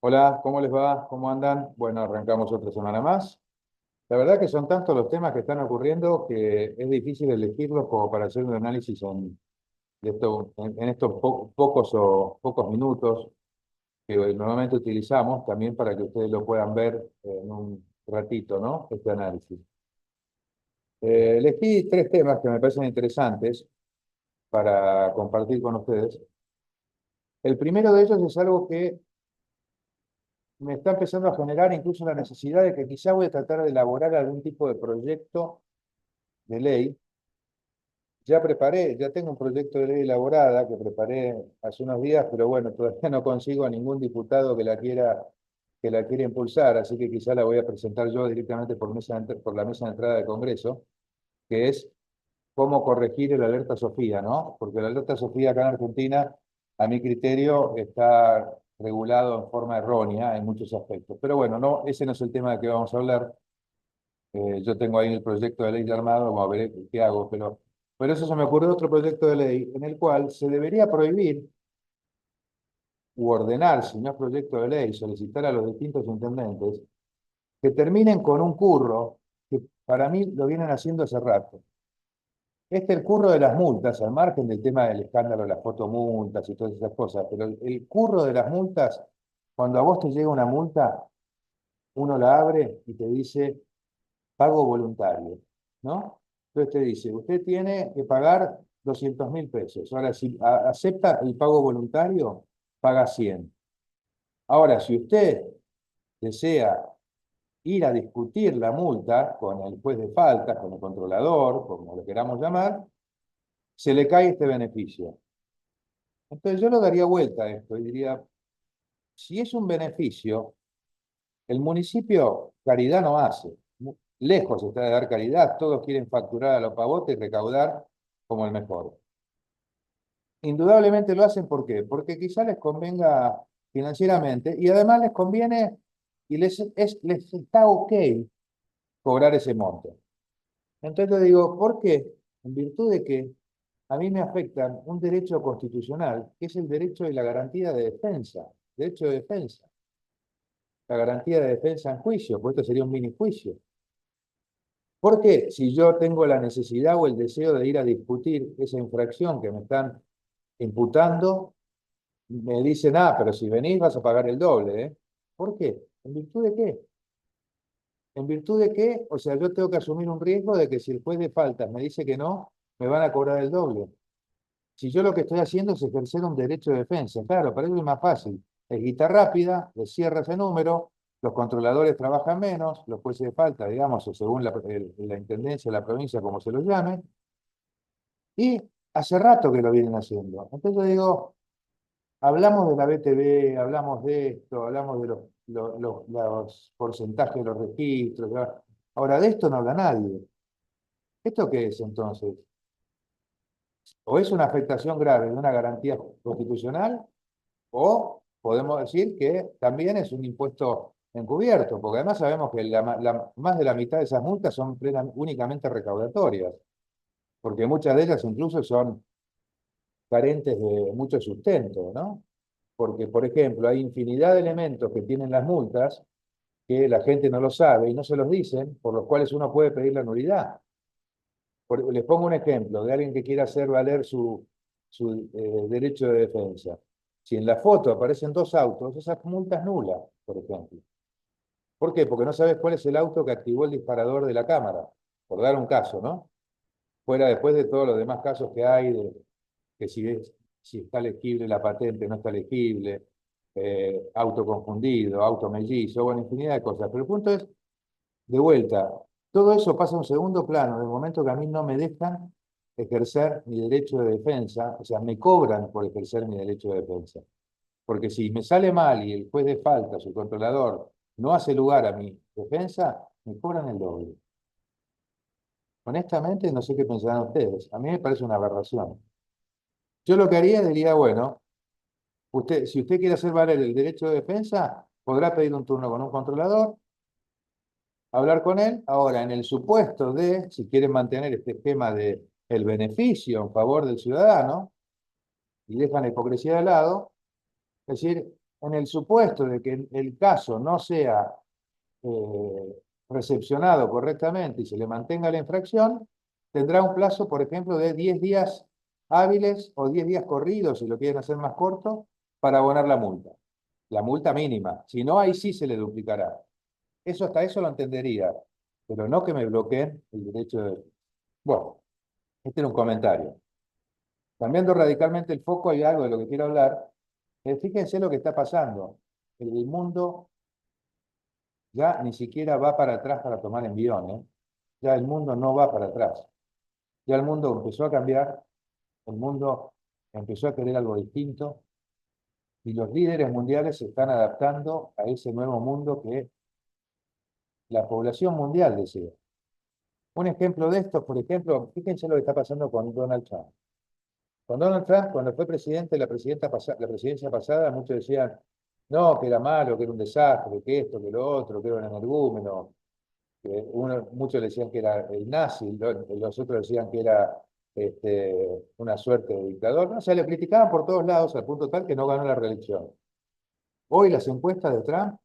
Hola, ¿cómo les va? ¿Cómo andan? Bueno, arrancamos otra semana más. La verdad que son tantos los temas que están ocurriendo que es difícil elegirlos como para hacer un análisis en estos pocos minutos que normalmente utilizamos también para que ustedes lo puedan ver en un ratito, ¿no? Este análisis. Elegí tres temas que me parecen interesantes para compartir con ustedes. El primero de ellos es algo que me está empezando a generar incluso la necesidad de que quizá voy a tratar de elaborar algún tipo de proyecto de ley. Ya tengo un proyecto de ley elaborada que preparé hace unos días, pero bueno, todavía no consigo a ningún diputado que la quiera impulsar, así que quizá la voy a presentar yo directamente por la mesa de entrada del Congreso, que es cómo corregir el alerta Sofía, ¿no? Porque el alerta Sofía acá en Argentina, a mi criterio, está regulado en forma errónea en muchos aspectos. Pero bueno, no, ese no es el tema de que vamos a hablar. Yo tengo ahí el proyecto de ley de armado, vamos a ver qué hago, pero eso se me ocurrió otro proyecto de ley en el cual se debería prohibir u ordenar, si no es proyecto de ley, solicitar a los distintos intendentes que terminen con un curro que para mí lo vienen haciendo hace rato. Este es el curro de las multas, al margen del tema del escándalo de las fotomultas y todas esas cosas, pero el curro de las multas, cuando a vos te llega una multa, uno la abre y te dice pago voluntario, ¿no? Entonces te dice, usted tiene que pagar 200.000 pesos. Ahora, si acepta el pago voluntario, paga 100. Ahora, si usted desea ir a discutir la multa con el juez de faltas, con el controlador, como lo queramos llamar, se le cae este beneficio. Entonces yo lo daría vuelta a esto y diría, si es un beneficio, el municipio caridad no hace. Lejos está de dar caridad, todos quieren facturar a los pavotes y recaudar como el mejor. Indudablemente lo hacen, ¿por qué? Porque quizá les convenga financieramente y además les conviene y les está ok cobrar ese monto. Entonces le digo, ¿por qué? En virtud de que a mí me afecta un derecho constitucional, que es el derecho y la garantía de defensa, derecho de defensa, la garantía de defensa en juicio, pues esto sería un mini juicio. ¿Por qué? Si yo tengo la necesidad o el deseo de ir a discutir esa infracción que me están imputando, me dicen, ah, pero si venís vas a pagar el doble, ¿eh? ¿Por qué? ¿En virtud de qué? ¿En virtud de qué? O sea, yo tengo que asumir un riesgo de que si el juez de faltas me dice que no, me van a cobrar el doble. Si yo lo que estoy haciendo es ejercer un derecho de defensa, claro, para eso es más fácil. Es guita rápida, le cierra ese número, los controladores trabajan menos, los jueces de falta, digamos, o según la intendencia, la provincia, como se los llame, y hace rato que lo vienen haciendo. Entonces yo digo, hablamos de la BTV, hablamos de esto, hablamos de los porcentajes de los registros, ¿verdad? Ahora, de esto no habla nadie. ¿Esto qué es entonces? O es una afectación grave de una garantía constitucional, o podemos decir que también es un impuesto encubierto, porque además sabemos que más de la mitad de esas multas son únicamente recaudatorias, porque muchas de ellas incluso son carentes de mucho sustento, ¿no? Porque, por ejemplo, hay infinidad de elementos que tienen las multas que la gente no lo sabe y no se los dicen, por los cuales uno puede pedir la nulidad. Les pongo un ejemplo de alguien que quiera hacer valer su derecho de defensa. Si en la foto aparecen dos autos, esa multa es nula, por ejemplo. ¿Por qué? Porque no sabes cuál es el auto que activó el disparador de la cámara, por dar un caso, ¿no? Fuera después de todos los demás casos que hay, de que si está legible la patente, no está legible, auto confundido, auto mellizo, bueno, infinidad de cosas. Pero el punto es, de vuelta, todo eso pasa a un segundo plano, en el momento que a mí no me dejan ejercer mi derecho de defensa, o sea, me cobran por ejercer mi derecho de defensa. Porque si me sale mal y el juez de falta, su controlador, no hace lugar a mi defensa, me cobran el doble. Honestamente, no sé qué pensarán ustedes. A mí me parece una aberración. Yo lo que haría, diría, bueno, si usted quiere hacer valer el derecho de defensa, podrá pedir un turno con un controlador, hablar con él. Ahora, en el supuesto de, si quieren mantener este esquema de el beneficio en favor del ciudadano y dejan la hipocresía de lado, es decir, en el supuesto de que el caso no sea recepcionado correctamente y se le mantenga la infracción, tendrá un plazo, por ejemplo, de 10 días hábiles o 10 días corridos, si lo quieren hacer más corto, para abonar la multa. La multa mínima. Si no, ahí sí se le duplicará. Eso hasta eso lo entendería, pero no que me bloqueen el derecho de... Bueno, este era un comentario. Cambiando radicalmente el foco, hay algo de lo que quiero hablar. Fíjense lo que está pasando. El mundo ya ni siquiera va para atrás para tomar envión, ¿eh? Ya el mundo no va para atrás. Ya el mundo empezó a cambiar, el mundo empezó a querer algo distinto y los líderes mundiales se están adaptando a ese nuevo mundo que la población mundial desea. Un ejemplo de esto, por ejemplo, fíjense lo que está pasando con Donald Trump. Con Donald Trump, cuando fue presidente, la presidencia pasada, muchos decían, no, que era malo, que era un desastre, que esto, que lo otro, que era un energúmeno, muchos decían que era el nazi, los otros decían que era una suerte de dictador. No, se le criticaban por todos lados al punto tal que no ganó la reelección. Hoy las encuestas de Trump,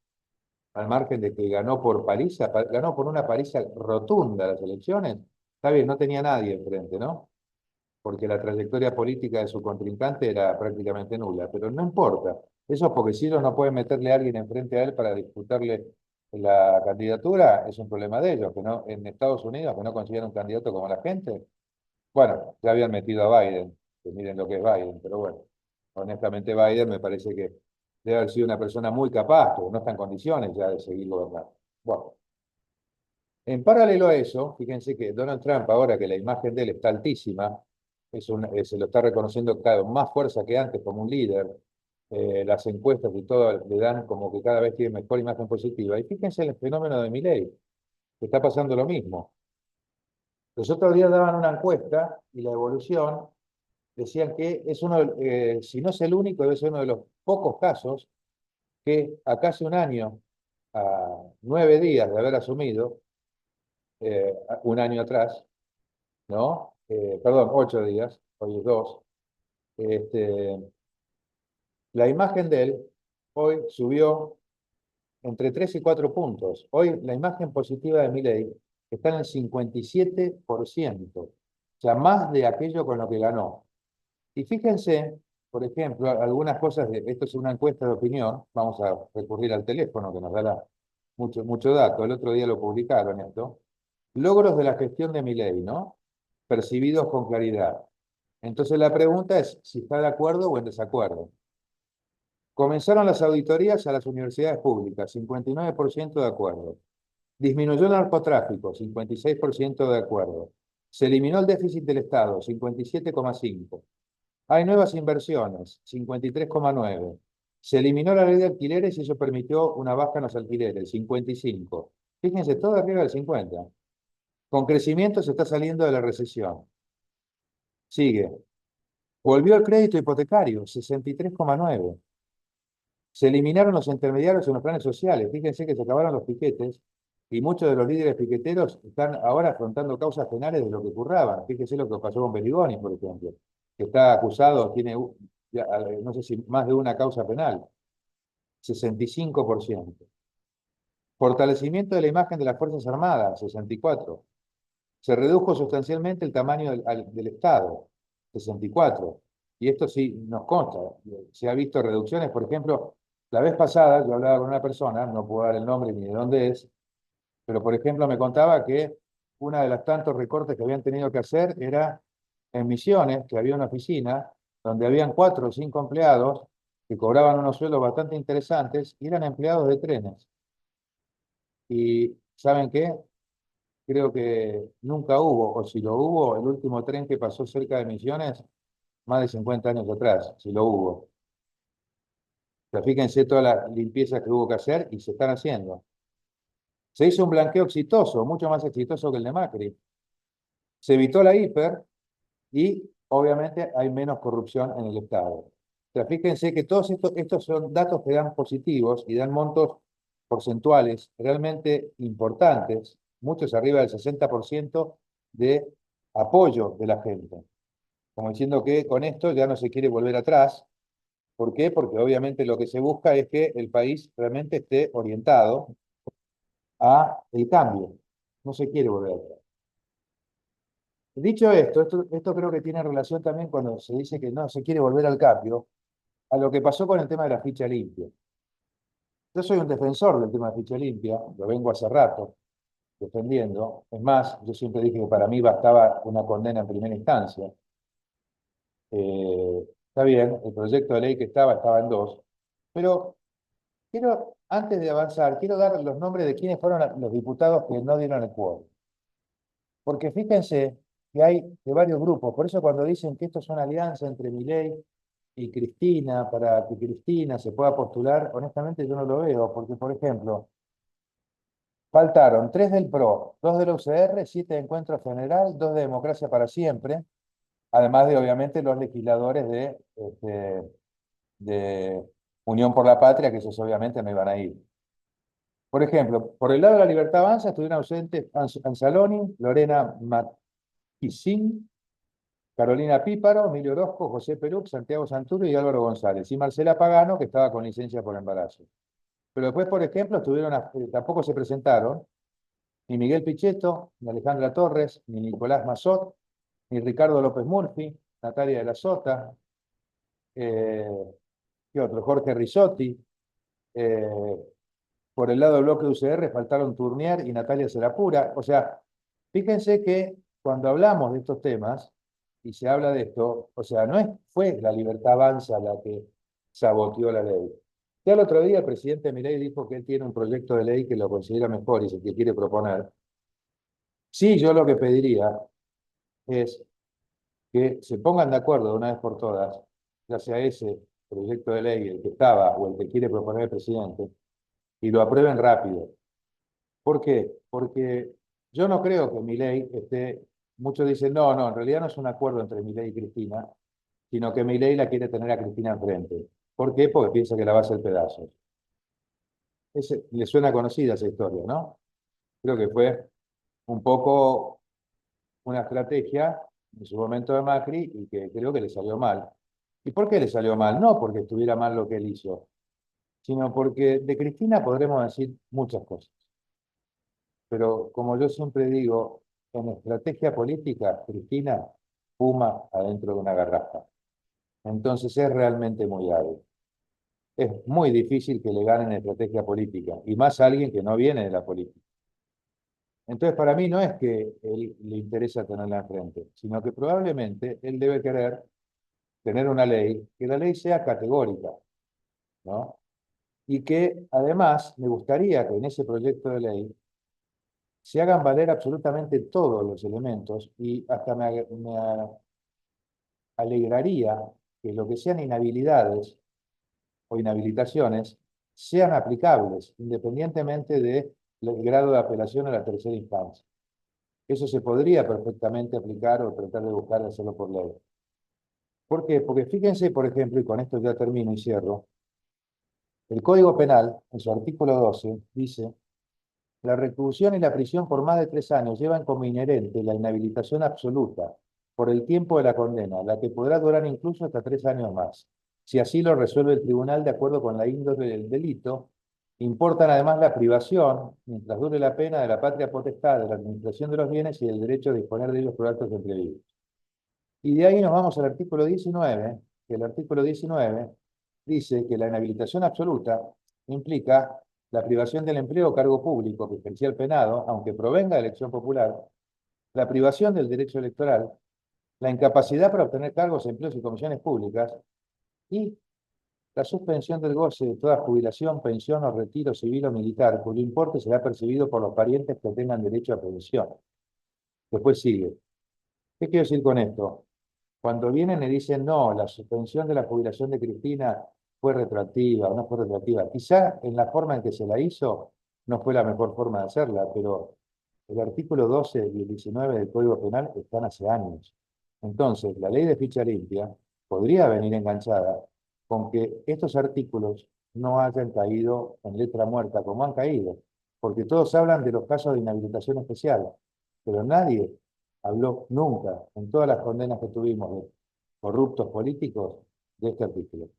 al margen de que ganó por paliza, ganó por una paliza rotunda las elecciones, está bien, no tenía nadie enfrente, ¿no? Porque la trayectoria política de su contrincante era prácticamente nula, pero no importa. Eso porque si ellos no pueden meterle a alguien enfrente a él para disputarle la candidatura, es un problema de ellos, que no, en Estados Unidos, que no consideran un candidato como la gente. Bueno, ya habían metido a Biden, que miren lo que es Biden, pero bueno, honestamente Biden me parece que debe haber sido una persona muy capaz, pero no está en condiciones ya de seguir gobernando. Bueno, en paralelo a eso, fíjense que Donald Trump, ahora que la imagen de él está altísima, se lo está reconociendo cada vez más fuerza que antes como un líder, las encuestas y todo le dan como que cada vez tiene mejor imagen positiva. Y fíjense el fenómeno de Milei, que está pasando lo mismo. Los otros días daban una encuesta y la evolución decían que es si no es el único, debe ser uno de los pocos casos que a casi un año, a 9 días de haber asumido, un año atrás, ¿no? Perdón, 8 días, hoy es 2. Este, la imagen de él hoy subió entre 3 y 4 puntos. Hoy la imagen positiva de Milei está en el 57%, o sea, más de aquello con lo que ganó. Y fíjense, por ejemplo, algunas cosas, esto es una encuesta de opinión, vamos a recurrir al teléfono que nos dará mucho, mucho dato, el otro día lo publicaron esto, logros de la gestión de Milei, ¿no? Percibidos con claridad. Entonces la pregunta es si está de acuerdo o en desacuerdo. Comenzaron las auditorías a las universidades públicas, 59% de acuerdo. Disminuyó el narcotráfico, 56% de acuerdo. Se eliminó el déficit del Estado, 57,5%. Hay nuevas inversiones, 53,9%. Se eliminó la ley de alquileres y eso permitió una baja en los alquileres, 55%. Fíjense, todo arriba del 50%. Con crecimiento se está saliendo de la recesión. Sigue. Volvió el crédito hipotecario, 63,9%. Se eliminaron los intermediarios en los planes sociales. Fíjense que se acabaron los piquetes y muchos de los líderes piqueteros están ahora afrontando causas penales de lo que curraban. Fíjense lo que pasó con Berigoni, por ejemplo, que está acusado, tiene no sé si más de una causa penal, 65%. Fortalecimiento de la imagen de las Fuerzas Armadas, 64%. Se redujo sustancialmente el tamaño del Estado, 64%. Y esto sí nos consta. Se ha visto reducciones, por ejemplo, la vez pasada yo hablaba con una persona, no puedo dar el nombre ni de dónde es, pero por ejemplo me contaba que una de los tantos recortes que habían tenido que hacer era en Misiones, que había una oficina donde habían 4 o 5 empleados que cobraban unos sueldos bastante interesantes y eran empleados de trenes. Y ¿saben qué? Creo que nunca hubo, o si lo hubo, el último tren que pasó cerca de Misiones, más de 50 años atrás, si lo hubo. O sea, fíjense todas las limpiezas que hubo que hacer y se están haciendo. Se hizo un blanqueo exitoso, mucho más exitoso que el de Macri. Se evitó la hiper y obviamente hay menos corrupción en el Estado. O sea, fíjense que todos estos son datos que dan positivos y dan montos porcentuales realmente importantes, muchos arriba del 60% de apoyo de la gente. Como diciendo que con esto ya no se quiere volver atrás ¿Por qué? Porque obviamente lo que se busca es que el país realmente esté orientado a el cambio. No se quiere volver atrás. Dicho esto creo que tiene relación también cuando se dice que no se quiere volver al cambio, a lo que pasó con el tema de la ficha limpia. Yo soy un defensor del tema de ficha limpia, lo vengo hace rato defendiendo. Es más, yo siempre dije que para mí bastaba una condena en primera instancia. Está bien, el proyecto de ley que estaba en dos, pero quiero, antes de avanzar, quiero dar los nombres de quiénes fueron los diputados que no dieron el quórum. Porque fíjense que hay de varios grupos, por eso cuando dicen que esto es una alianza entre Milei y Cristina, para que Cristina se pueda postular, honestamente yo no lo veo, porque por ejemplo, faltaron tres del PRO, dos del UCR, siete de Encuentro General, dos de Democracia para Siempre, además de obviamente los legisladores de Unión por la Patria, que esos obviamente no iban a ir. Por ejemplo, por el lado de la Libertad Avanza estuvieron ausentes Anzaloni, Lorena Matquisín, Carolina Píparo, Emilio Orozco, José Perú, Santiago Santuro y Álvaro González. Y Marcela Pagano, que estaba con licencia por embarazo. Pero después, por ejemplo, tampoco se presentaron ni Miguel Pichetto, ni Alejandra Torres, ni Nicolás Mazot, ni Ricardo López Murphy, Natalia de la Sota, eh, ¿qué otro? Jorge Risotti. eh, por el lado del bloque UCR faltaron Turnier y Natalia Serapura. O sea, fíjense que cuando hablamos de estos temas y se habla de esto, o sea, fue la Libertad Avanza la que saboteó la ley. Ya el otro día el presidente Milei dijo que él tiene un proyecto de ley que lo considera mejor y es el que quiere proponer. Sí, yo lo que pediría es que se pongan de acuerdo de una vez por todas, ya sea ese proyecto de ley, el que estaba o el que quiere proponer el presidente, y lo aprueben rápido. ¿Por qué? Porque yo no creo que Milei esté, muchos dicen, no, no, en realidad no es un acuerdo entre Milei y Cristina, sino que Milei la quiere tener a Cristina enfrente. ¿Por qué? Porque piensa que la va a hacer pedazos. Le suena conocida esa historia, ¿no? Creo que fue un poco una estrategia en su momento de Macri y que creo que le salió mal. ¿Y por qué le salió mal? No porque estuviera mal lo que él hizo, sino porque de Cristina podremos decir muchas cosas. Pero como yo siempre digo, en estrategia política, Cristina fuma adentro de una garrafa. Entonces es realmente muy hábil. Es muy difícil que le ganen en estrategia política, y más a alguien que no viene de la política. Entonces, para mí no es que él le interesa tenerla enfrente, sino que probablemente él debe querer tener una ley, que la ley sea categórica, ¿no? Y que además me gustaría que en ese proyecto de ley se hagan valer absolutamente todos los elementos y hasta me alegraría que lo que sean inhabilidades o inhabilitaciones sean aplicables independientemente del grado de apelación a la tercera instancia. Eso se podría perfectamente aplicar o tratar de buscar hacerlo por ley. ¿Por qué? Porque fíjense, por ejemplo, y con esto ya termino y cierro, el Código Penal, en su artículo 12, dice: la reclusión y la prisión por más de 3 años llevan como inherente la inhabilitación absoluta por el tiempo de la condena, la que podrá durar incluso hasta 3 años más. Si así lo resuelve el tribunal de acuerdo con la índole del delito, importan además la privación, mientras dure la pena, de la patria potestad, de la administración de los bienes y del derecho a disponer de ellos por actos imprevistos. Y de ahí nos vamos al artículo 19, que el artículo 19 dice que la inhabilitación absoluta implica la privación del empleo o cargo público que ejercía el penado, aunque provenga de elección popular, la privación del derecho electoral, la incapacidad para obtener cargos, empleos y comisiones públicas, y la suspensión del goce de toda jubilación, pensión o retiro civil o militar, cuyo importe será percibido por los parientes que tengan derecho a pensión. Después sigue. ¿Qué quiero decir con esto? Cuando vienen y dicen, no, la suspensión de la jubilación de Cristina fue retroactiva o no fue retroactiva, quizá en la forma en que se la hizo no fue la mejor forma de hacerla, pero el artículo 12 y el 19 del Código Penal están hace años. Entonces, la ley de ficha limpia podría venir enganchada con que estos artículos no hayan caído en letra muerta como han caído, porque todos hablan de los casos de inhabilitación especial, pero nadie habló nunca, en todas las condenas que tuvimos de corruptos políticos, de este artículo.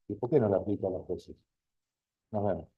¿Y por qué no lo aplica a las tesis? Nos vemos.